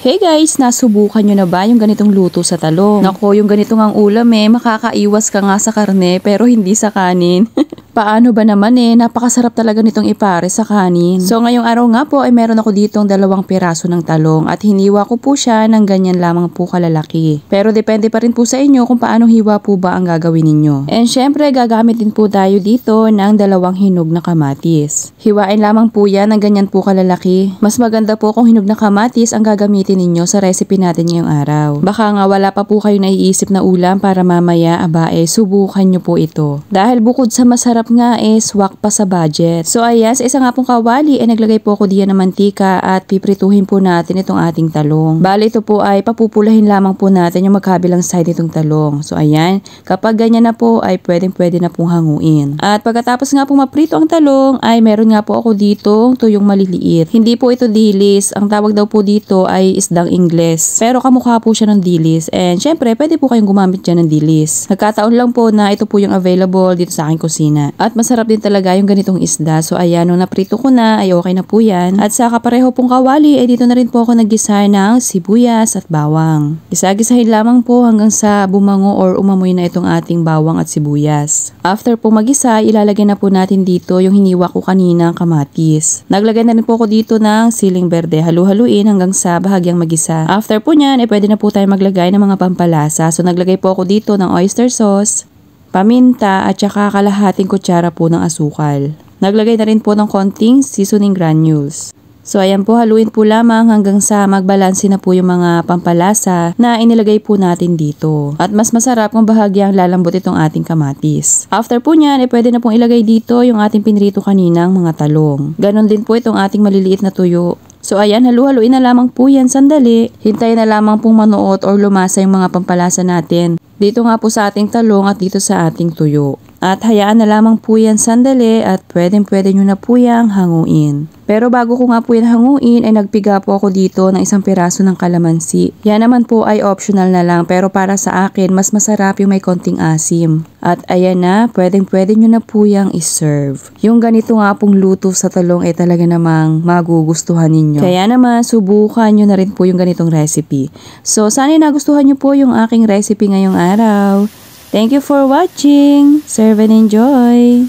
Hey guys, nasubukan nyo na ba yung ganitong luto sa talong? Nako, yung ganitong ang ulam makakaiwas ka nga sa karne pero hindi sa kanin. Paano ba naman napakasarap talaga nitong ipare sa kanin. So ngayong araw nga po ay meron ako ditong 2 piraso ng talong at hiniwa ko po siya ng ganyan lamang po kalalaki. Pero depende pa rin po sa inyo kung paano hiwa po ba ang gagawin ninyo. And syempre gagamit din po tayo dito ng 2 hinog na kamatis. Hiwain lamang po yan ng ganyan po kalalaki. Mas maganda po kung hinog na kamatis ang gagamitin ninyo sa recipe natin ngayong araw. Baka nga wala pa po kayo naiisip na ulam para mamaya subukan nyo po ito. Dahil bukod sa masarap nga swak pa sa budget. So ayan, sa isa nga pong kawali naglagay po ako diyan ng mantika at piprituhin po natin itong ating talong. Bali ito po ay papupulahin lamang po natin yung magkabilang side nitong talong. So ayan, kapag ganyan na po ay pwede na pong hanguin. At pagkatapos nga po maprito ang talong ay meron nga po ako dito tuyong maliliit. Hindi po ito dilis. Ang tawag daw po dito ay isdang Ingles. Pero kamukha po siya ng dilis. And syempre pwede po kayong gumamit dyan ng dilis. Nagkataon lang po na ito po yung available dito sa aking kusina. At masarap din talaga yung ganitong isda. So ayan, nung naprito ko na ay okay na po yan. At sa kapareho pong kawali dito na rin po ako naggisa ng sibuyas at bawang. Gisa-gisahin lamang po hanggang sa bumango or umamoy na itong ating bawang at sibuyas. After po magisa, ilalagay na po natin dito yung hiniwa ko kanina kamatis. Naglagay na rin po ako dito ng siling berde. Halu-haluin hanggang sa bahagyang magisa. After po nyan, pwede na po tayo maglagay ng mga pampalasa. So naglagay po ako dito ng oyster sauce, paminta at saka kalahating kutsara po ng asukal. Naglagay na rin po ng konting seasoning granules. So ayan po, haluin po lamang hanggang sa magbalanse na po yung mga pampalasa na inilagay po natin dito. At mas masarap kung bahagyang lalambot itong ating kamatis. After po nyan, pwede na pong ilagay dito yung ating pinrito kaninang mga talong. Ganon din po itong ating maliliit na tuyo. So ayan, halu-haluin na lamang po yan sandali. Hintayin na lamang pong manuot or lumasa yung mga pampalasa natin. Dito nga po sa ating talong at dito sa ating tuyo. At hayaan na lamang po yan sandali at pwede nyo na po yang hanguin. Pero bago ko nga po yan hanguin ay nagpiga po ako dito ng 1 piraso ng kalamansi. Yan naman po ay optional na lang pero para sa akin mas masarap yung may konting asim. At ayan na, pwede nyo na po yang iserve. Yung ganito nga pong luto sa talong ay talaga namang magugustuhan ninyo. Kaya naman subukan nyo na rin po yung ganitong recipe. So sana nagustuhan nyo po yung aking recipe ngayong araw. Thank you for watching. Serve and enjoy.